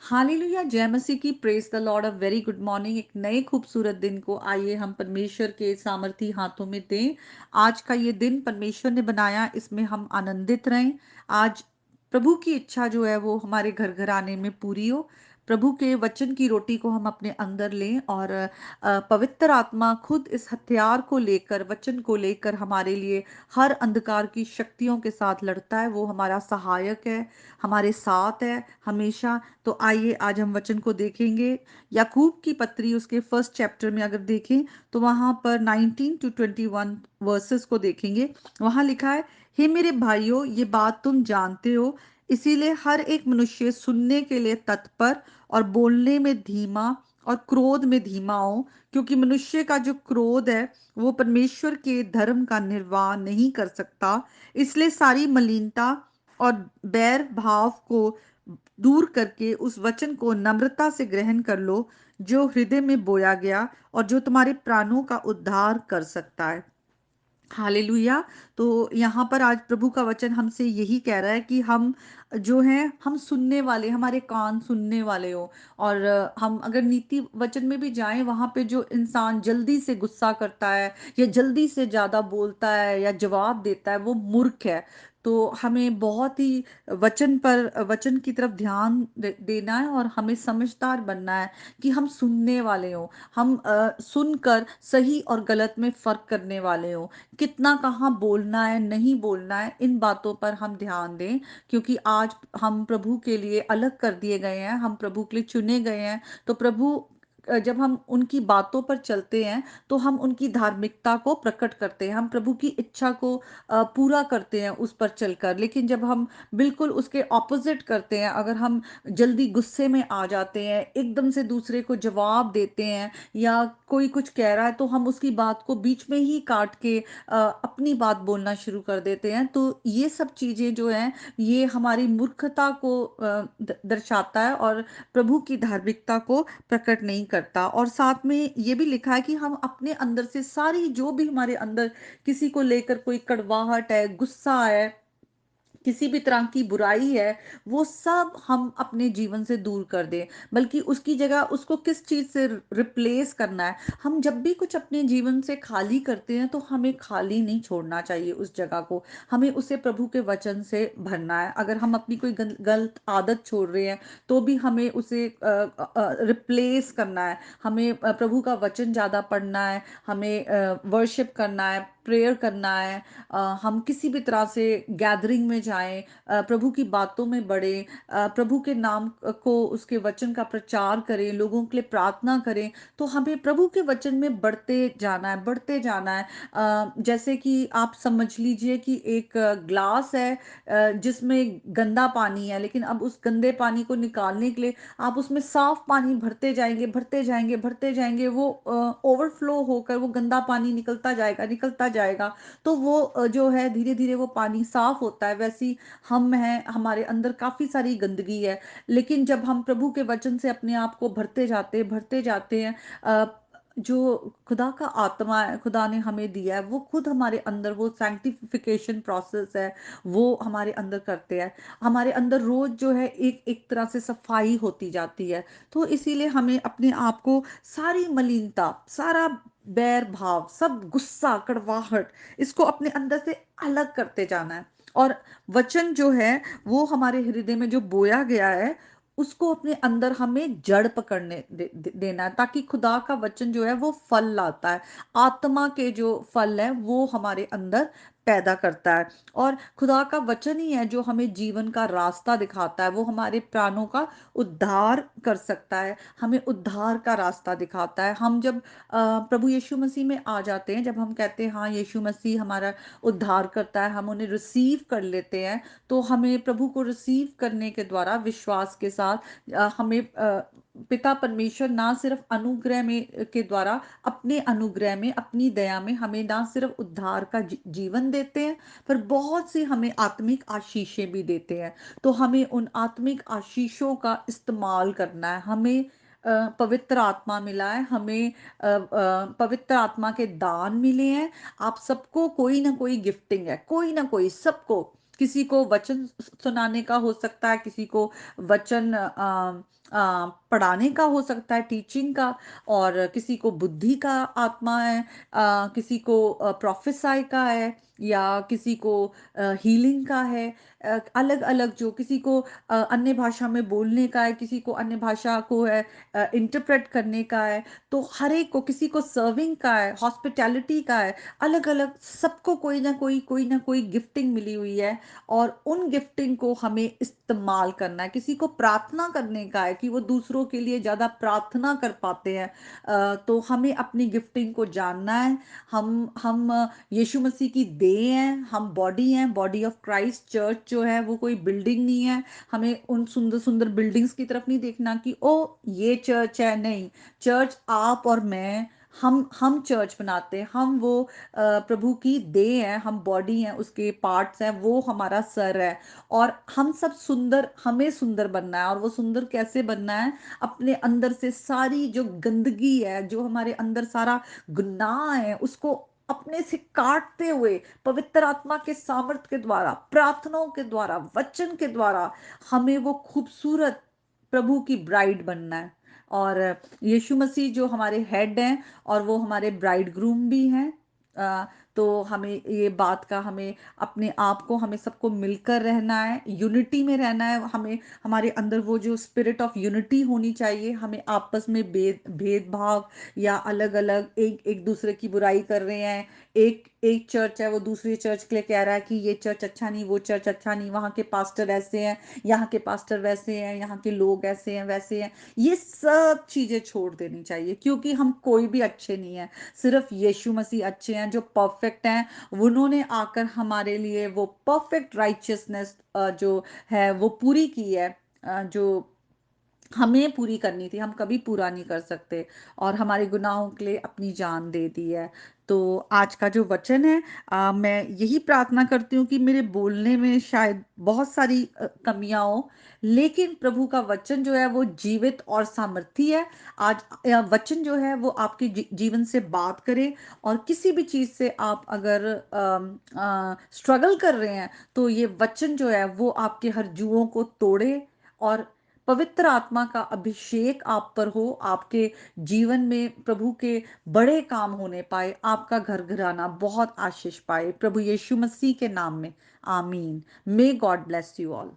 Hallelujah, जय मसीह की, praise the Lord, a very good morning. एक नए खूबसूरत दिन को आइए हम परमेश्वर के सामर्थी हाथों में दें। आज का ये दिन परमेश्वर ने बनाया, इसमें हम आनंदित रहें। आज प्रभु की इच्छा जो है वो हमारे घर घर आने में पूरी हो। प्रभु के वचन की रोटी को हम अपने अंदर लें और पवित्र आत्मा खुद इस हथियार को लेकर, वचन को लेकर हमारे लिए हर अंधकार की शक्तियों के साथ लड़ता है। वो हमारा सहायक है, हमारे साथ है हमेशा। तो आइए आज हम वचन को देखेंगे। याकूब की पत्री उसके फर्स्ट चैप्टर में अगर देखें तो वहां पर 19 to 21 वर्सेस को देखेंगे। वहां लिखा है, हे मेरे भाइयों, ये बात तुम जानते हो, इसीलिए हर एक मनुष्य सुनने के लिए तत्पर और बोलने में धीमा और क्रोध में धीमा हो, क्योंकि मनुष्य का जो क्रोध है वो परमेश्वर के धर्म का निर्वाह नहीं कर सकता। इसलिए सारी मलिनता और बैर भाव को दूर करके उस वचन को नम्रता से ग्रहण कर लो, जो हृदय में बोया गया और जो तुम्हारे प्राणों का उद्धार कर सकता है। हालेलुया। तो यहाँ पर आज प्रभु का वचन हमसे यही कह रहा है कि हम जो हैं, हम सुनने वाले, हमारे कान सुनने वाले हो। और हम अगर नीति वचन में भी जाएं, वहां पे जो इंसान जल्दी से गुस्सा करता है या जल्दी से ज्यादा बोलता है या जवाब देता है, वो मूर्ख है। तो हमें बहुत ही वचन की तरफ ध्यान देना है और हमें समझदार बनना है कि हम सुनने वाले हो। हम सुनकर सही और गलत में फर्क करने वाले हो। कितना कहाँ बोलना है, नहीं बोलना है, इन बातों पर हम ध्यान दें। क्योंकि आज हम प्रभु के लिए अलग कर दिए गए हैं, हम प्रभु के लिए चुने गए हैं। तो प्रभु जब हम उनकी बातों पर चलते हैं तो हम उनकी धार्मिकता को प्रकट करते हैं, हम प्रभु की इच्छा को पूरा करते हैं उस पर चलकर। लेकिन जब हम बिल्कुल उसके ऑपोजिट करते हैं, अगर हम जल्दी गुस्से में आ जाते हैं, एकदम से दूसरे को जवाब देते हैं, या कोई कुछ कह रहा है तो हम उसकी बात को बीच में ही काट के अपनी बात बोलना शुरू कर देते हैं, तो ये सब चीजें जो हैं ये हमारी मूर्खता को दर्शाता है और प्रभु की धार्मिकता को प्रकट नहीं करता। और साथ में ये भी लिखा है कि हम अपने अंदर से सारी जो भी हमारे अंदर किसी को लेकर कोई कड़वाहट है, गुस्सा है, किसी भी तरह की बुराई है, वो सब हम अपने जीवन से दूर कर दें। बल्कि उसकी जगह उसको किस चीज से रिप्लेस करना है। हम जब भी कुछ अपने जीवन से खाली करते हैं तो हमें खाली नहीं छोड़ना चाहिए उस जगह को, हमें उसे प्रभु के वचन से भरना है। अगर हम अपनी कोई गलत आदत छोड़ रहे हैं तो भी हमें उसे रिप्लेस करना है। हमें प्रभु का वचन ज्यादा पढ़ना है, हमें वर्शिप करना है, प्रेयर करना है। हम किसी भी तरह से गैदरिंग में जाएं, प्रभु की बातों में बढ़े, प्रभु के नाम को, उसके वचन का प्रचार करें, लोगों के लिए प्रार्थना करें। तो हमें प्रभु के वचन में बढ़ते जाना है, बढ़ते जाना है। जैसे कि आप समझ लीजिए कि एक ग्लास है जिसमें गंदा पानी है, लेकिन अब उस गंदे पानी को निकालने के लिए आप उसमें साफ पानी भरते जाएंगे, भरते जाएंगे, भरते जाएंगे, वो ओवरफ्लो होकर वो गंदा पानी निकलता जाएगा, निकलता जाएगा। तो वो जो है धीरे धीरे वो पानी साफ होता है। वैसी हम हैं, हमारे अंदर काफी सारी गंदगी है। लेकिन जब हम प्रभु के वचन से अपने आप को भरते जाते हैं, जो खुदा का आत्मा है, खुदा ने हमें दिया है, वो खुद हमारे अंदर वो सैंक्टिफिकेशन प्रोसेस है, वो हमारे अंदर करते हैं। हमारे अंदर रोज जो है एक एक तरह से सफाई होती जाती है। तो इसीलिए हमें अपने आप को सारी मलिनता, सारा बैर भाव, सब गुस्सा, कड़वाहट, इसको अपने अंदर से अलग करते जाना है। और वचन जो है वो हमारे हृदय में जो बोया गया है, उसको अपने अंदर हमें जड़ पकड़ने देना है, ताकि खुदा का वचन जो है वो फल लाता है। आत्मा के जो फल है वो हमारे अंदर पैदा करता है। और खुदा का वचन ही है जो हमें जीवन का रास्ता दिखाता है, वो हमारे प्राणों का उद्धार कर सकता है, हमें उद्धार का रास्ता दिखाता है। हम जब प्रभु यीशु मसीह में आ जाते हैं, जब हम कहते हैं हाँ यीशु मसीह हमारा उद्धार करता है, हम उन्हें रिसीव कर लेते हैं, तो हमें प्रभु को रिसीव करने के द्वारा विश्वास के साथ हमें पिता परमेश्वर ना सिर्फ अनुग्रह में के द्वारा, अपने अनुग्रह में, अपनी दया में हमें ना सिर्फ उद्धार का जीवन देते हैं, पर बहुत सी हमें आत्मिक आशीषें भी देते हैं। तो हमें उन आत्मिक आशीषों का इस्तेमाल करना है। हमें पवित्र आत्मा मिला है, हमें पवित्र आत्मा के दान मिले हैं। आप सबको कोई ना कोई गिफ्टिंग है, कोई ना कोई, सबको। किसी को वचन सुनाने का हो सकता है, किसी को वचन पढ़ाने का हो सकता है, टीचिंग का, और किसी को बुद्धि का आत्मा है, किसी को प्रोफेसाई का है, या किसी को हीलिंग का है। अलग अलग, जो किसी को अन्य भाषा में बोलने का है, किसी को अन्य भाषा को है इंटरप्रेट करने का है। तो हर एक को, किसी को सर्विंग का है, हॉस्पिटैलिटी का है। अलग अलग सबको कोई ना कोई गिफ्टिंग मिली हुई है, और उन गिफ्टिंग को हमें इस्तेमाल करना है। किसी को प्रार्थना करने का है कि वो दूसरों के लिए ज़्यादा प्रार्थना कर पाते हैं। तो हमें अपनी गिफ्टिंग को जानना है। हम यीशु मसीह की देह हैं, हम बॉडी हैं, बॉडी ऑफ क्राइस्ट। चर्च जो है वो कोई बिल्डिंग नहीं है। हमें उन सुंदर सुंदर बिल्डिंग्स की तरफ नहीं देखना कि ओ ये चर्च है, नहीं। चर्च आप और मैं, हम चर्च बनाते हैं। हम वो प्रभु की देह है, हम बॉडी हैं, उसके पार्ट्स हैं, वो हमारा सर है। और हम सब सुंदर, हमें सुंदर बनना है। और वो सुंदर कैसे बनना है? अपने अंदर से सारी जो गंदगी है, जो हमारे अंदर सारा गुनाह है, उसको अपने से काटते हुए पवित्र आत्मा के सामर्थ के द्वारा, प्रार्थनाओं के द्वारा, वचन के द्वारा हमें वो खूबसूरत प्रभु की ब्राइड बनना है। और यीशु मसीह जो हमारे हेड हैं, और वो हमारे ब्राइड ग्रूम भी हैं। अ, तो हमें ये बात का, हमें अपने आप को, हमें सबको मिलकर रहना है, यूनिटी में रहना है। हमें हमारे अंदर वो जो स्पिरिट ऑफ यूनिटी होनी चाहिए। हमें आपस में भेदभाव या अलग अलग एक एक दूसरे की बुराई कर रहे हैं। एक एक चर्च है, वो दूसरी चर्च के लिए कह रहा है कि ये चर्च अच्छा नहीं, वो चर्च अच्छा नहीं, वहाँ के पास्टर ऐसे हैं, यहाँ के पास्टर वैसे हैं, यहाँ के लोग ऐसे हैं, वैसे हैं। ये सब चीजें छोड़ देनी चाहिए, क्योंकि हम कोई भी अच्छे नहीं है। सिर्फ यीशु मसीह अच्छे हैं, जो परफेक्ट हैं। उन्होंने आकर हमारे लिए वो परफेक्ट राइचियसनेस जो है वो पूरी की है, जो हमें पूरी करनी थी, हम कभी पूरा नहीं कर सकते। और हमारे गुनाहों के लिए अपनी जान दे दी है। तो आज का जो वचन है, मैं यही प्रार्थना करती हूँ कि मेरे बोलने में शायद बहुत सारी कमियां हो, लेकिन प्रभु का वचन जो है वो जीवित और सामर्थी है। आज वचन जो है वो आपके जीवन से बात करे। और किसी भी चीज से आप अगर स्ट्रगल कर रहे हैं, तो ये वचन जो है वो आपके हर जुओं को तोड़े, और पवित्र आत्मा का अभिषेक आप पर हो, आपके जीवन में प्रभु के बड़े काम होने पाए, आपका घर घराना बहुत आशीष पाए, प्रभु यीशु मसीह के नाम में। आमीन। May God bless you all.